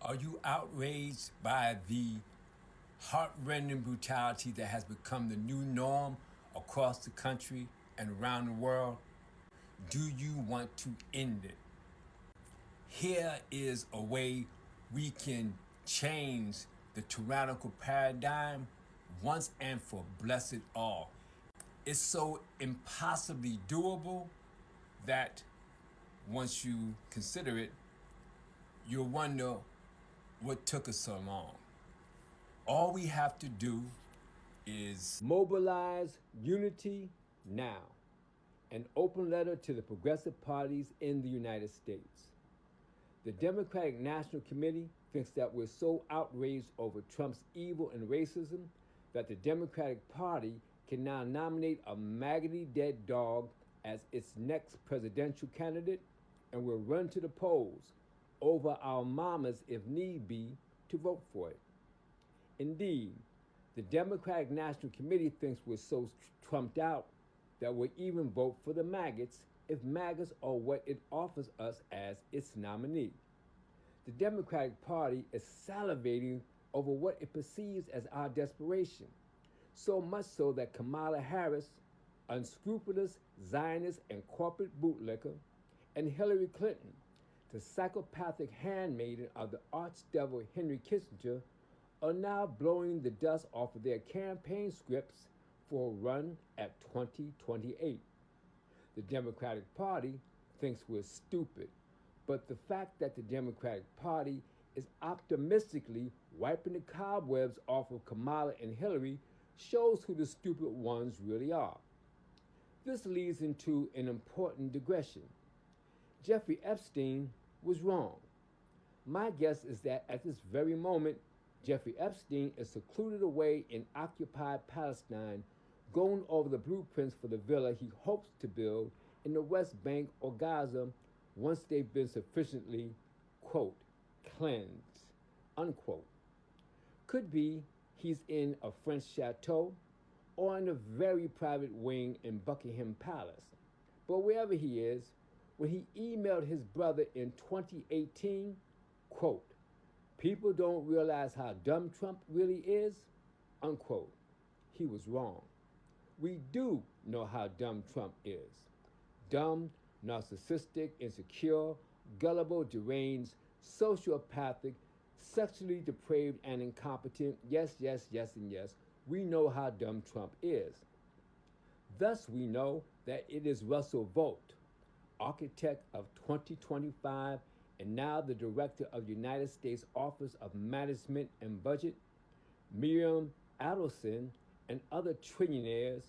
Are you outraged by the heartrending brutality that has become the new norm across the country and around the world? Do you want to end it? Here is a way we can change the tyrannical paradigm once and for blessed all. It's so impossibly doable that once you consider it, you'll wonder what took us so long. All we have to do is mobilize unity now. An open letter to the progressive parties in the United States. The Democratic National Committee thinks that we're so outraged over Trump's evil and racism that the Democratic Party can now nominate a maggoty dead dog as its next presidential candidate, and will run to the polls over our mamas if need be to vote for it. Indeed, the Democratic National Committee thinks we're so trumped out that we'll even vote for the maggots if MAGAs are what it offers us as its nominee. The Democratic Party is salivating over what it perceives as our desperation, so much so that Kamala Harris, unscrupulous Zionist and corporate bootlicker, and Hillary Clinton, the psychopathic handmaiden of the archdevil Henry Kissinger, are now blowing the dust off of their campaign scripts for a run at 2028. The Democratic Party thinks we're stupid, but the fact that the Democratic Party is optimistically wiping the cobwebs off of Kamala and Hillary shows who the stupid ones really are. This leads into an important digression. Jeffrey Epstein was wrong. My guess is that at this very moment, Jeffrey Epstein is secluded away in occupied Palestine, going over the blueprints for the villa he hopes to build in the West Bank or Gaza once they've been sufficiently, quote, cleansed, unquote. Could be he's in a French chateau or in a very private wing in Buckingham Palace. But wherever he is, when he emailed his brother in 2018, quote, people don't realize how dumb Trump really is, unquote, he was wrong. We do know how dumb Trump is. Dumb, narcissistic, insecure, gullible, deranged, sociopathic, sexually depraved, and incompetent. Yes, yes, yes, and yes. We know how dumb Trump is. Thus, we know that it is Russell Vought, architect of 2025 and now the director of the United States Office of Management and Budget, Miriam Adelson, and other trillionaires,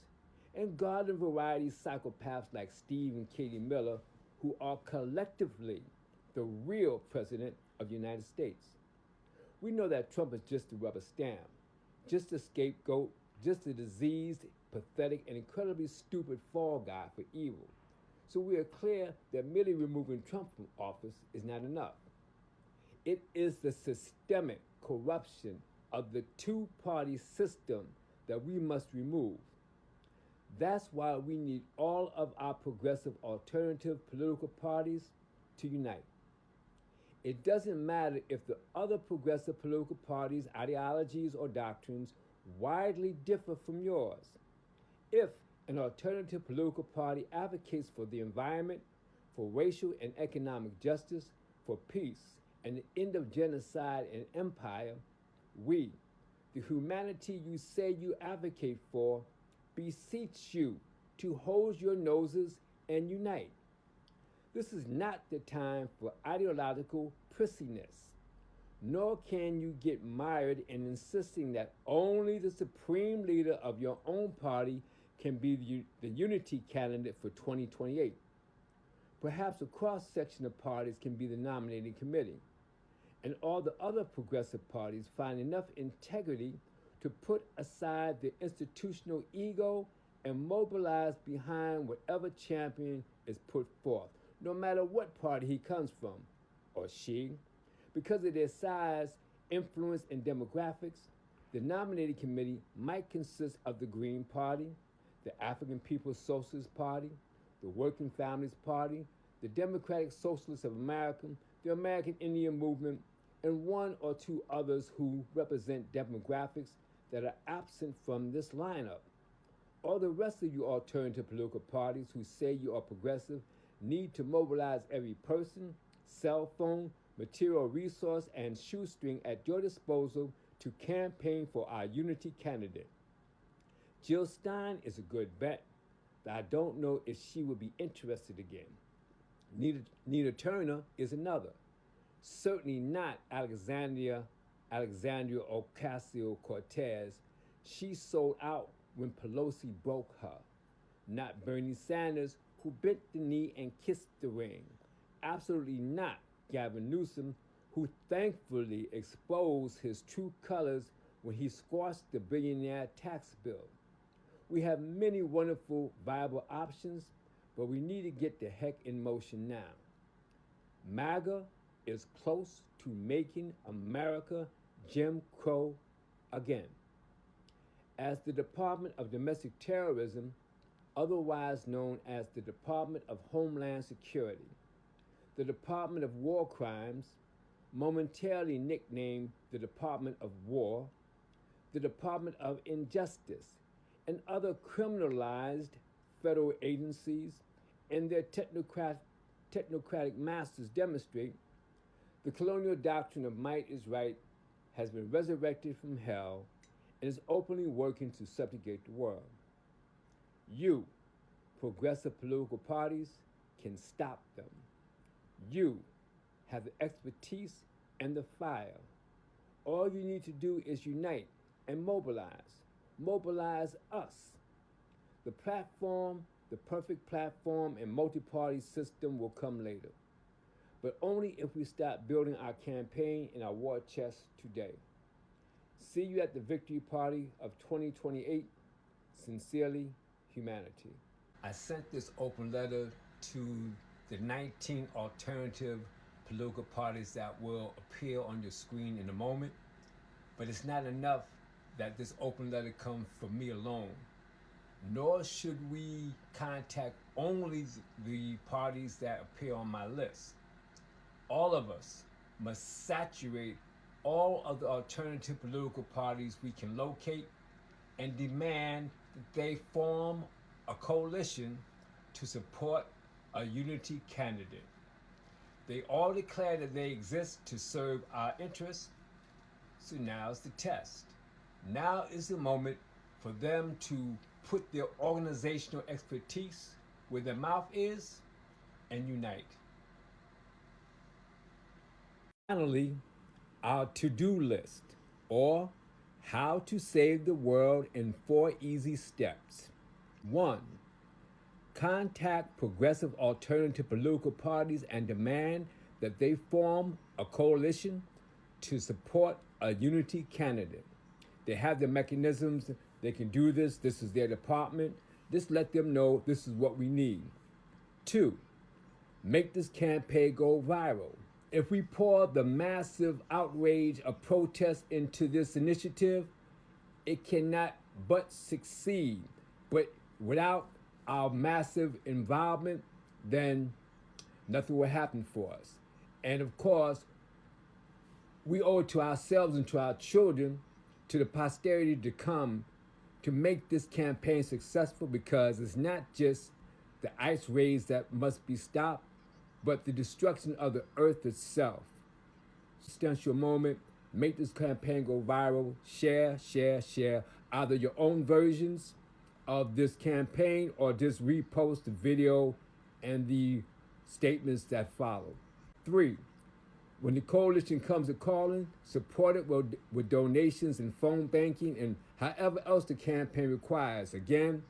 and garden variety psychopaths like Steve and Katie Miller, who are collectively the real president of the United States. We know that Trump is just a rubber stamp, just a scapegoat, just a diseased, pathetic, and incredibly stupid fall guy for evil. So we are clear that merely removing Trump from office is not enough. It is the systemic corruption of the two-party system that we must remove. That's why we need all of our progressive alternative political parties to unite. It doesn't matter if the other progressive political parties' ideologies or doctrines widely differ from yours. If an alternative political party advocates for the environment, for racial and economic justice, for peace, and the end of genocide and empire, we, the humanity you say you advocate for, beseech you to hold your noses and unite. This is not the time for ideological prissiness, nor can you get mired in insisting that only the supreme leader of your own party can be the unity candidate for 2028. Perhaps a cross-section of parties can be the nominating committee, and all the other progressive parties find enough integrity to put aside their institutional ego and mobilize behind whatever champion is put forth, no matter what party he comes from, or she. Because of their size, influence, and demographics, the nominating committee might consist of the Green Party, the African People's Socialist Party, the Working Families Party, the Democratic Socialists of America, the American Indian Movement, and one or two others who represent demographics that are absent from this lineup. All the rest of you alternative political parties who say you are progressive need to mobilize every person, cell phone, material resource, and shoestring at your disposal to campaign for our unity candidate. Jill Stein is a good bet, but I don't know if she would be interested again. Nina Turner is another. Certainly not Alexandria Ocasio-Cortez. She sold out when Pelosi broke her. Not Bernie Sanders, who bent the knee and kissed the ring. Absolutely not Gavin Newsom, who thankfully exposed his true colors when he squashed the billionaire tax bill. We have many wonderful, viable options, but we need to get the heck in motion now. MAGA is close to making America Jim Crow again. As the Department of Domestic Terrorism, otherwise known as the Department of Homeland Security, the Department of War Crimes, momentarily nicknamed the Department of War, the Department of Injustice, and other criminalized federal agencies and their technocratic masters demonstrate the colonial doctrine of might is right has been resurrected from hell and is openly working to subjugate the world. You, progressive political parties, can stop them. You have the expertise and the fire. All you need to do is unite and mobilize. Mobilize us. The platform, the perfect platform and multi-party system will come later, but only if we start building our campaign and our war chest today. See you at the victory party of 2028. Sincerely, Humanity. I sent this open letter to the 19 alternative political parties that will appear on your screen in a moment, but it's not enough that this open letter comes from me alone. Nor should we contact only the parties that appear on my list. All of us must saturate all of the alternative political parties we can locate and demand that they form a coalition to support a unity candidate. They all declare that they exist to serve our interests, so now's the test. Now is the moment for them to put their organizational expertise where their mouth is and unite. Finally, our to-do list, or how to save the world in 4 easy steps. 1. Contact progressive alternative political parties and demand that they form a coalition to support a unity candidate. They have the mechanisms, they can do this, this is their department. Just let them know this is what we need. 2. Make this campaign go viral. If we pour the massive outrage of protest into this initiative, it cannot but succeed. But without our massive involvement, then nothing will happen for us. And of course, we owe it to ourselves and to our children, to the posterity to come, to make this campaign successful, because it's not just the ice raids that must be stopped, but the destruction of the earth itself. Stand your moment, make this campaign go viral, share, either your own versions of this campaign or just repost the video and the statements that follow. 3, when the coalition comes to calling, support it with donations and phone banking and however else the campaign requires. Again,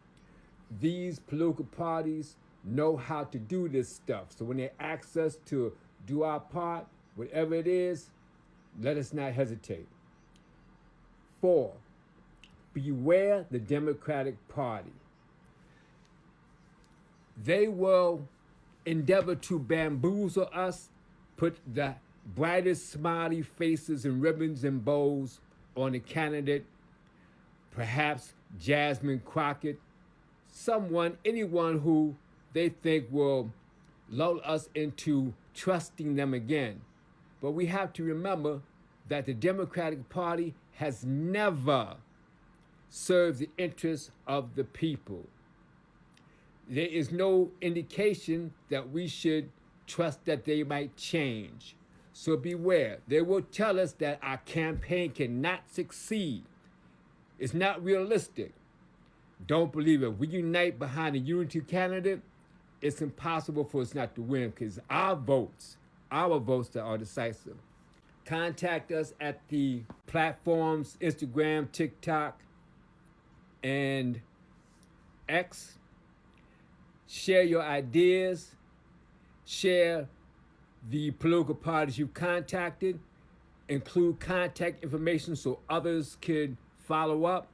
these political parties know how to do this stuff. So when they ask us to do our part, whatever it is, let us not hesitate. 4, beware the Democratic Party. They will endeavor to bamboozle us, put the brightest smiley faces and ribbons and bows on a candidate, perhaps Jasmine Crockett, anyone who they think will lull us into trusting them again. But we have to remember that the Democratic Party has never served the interests of the people. There is no indication that we should trust that they might change. So beware. They will tell us that our campaign cannot succeed. It's not realistic. Don't believe it. We unite behind a unity candidate, it's impossible for us not to win, because our votes that are decisive. Contact us at the platforms Instagram, TikTok, and X. Share your ideas. Share the political parties you contacted. Include contact information so others could follow up.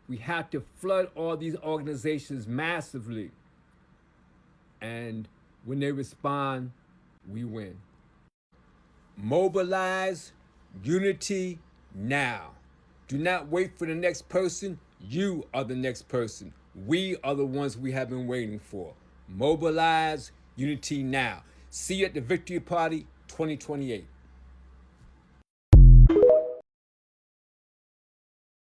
We have to flood all these organizations massively. And when they respond, we win. Mobilize unity now. Do not wait for the next person. You are the next person. We are the ones we have been waiting for. Mobilize unity now. See you at the Victory Party 2028.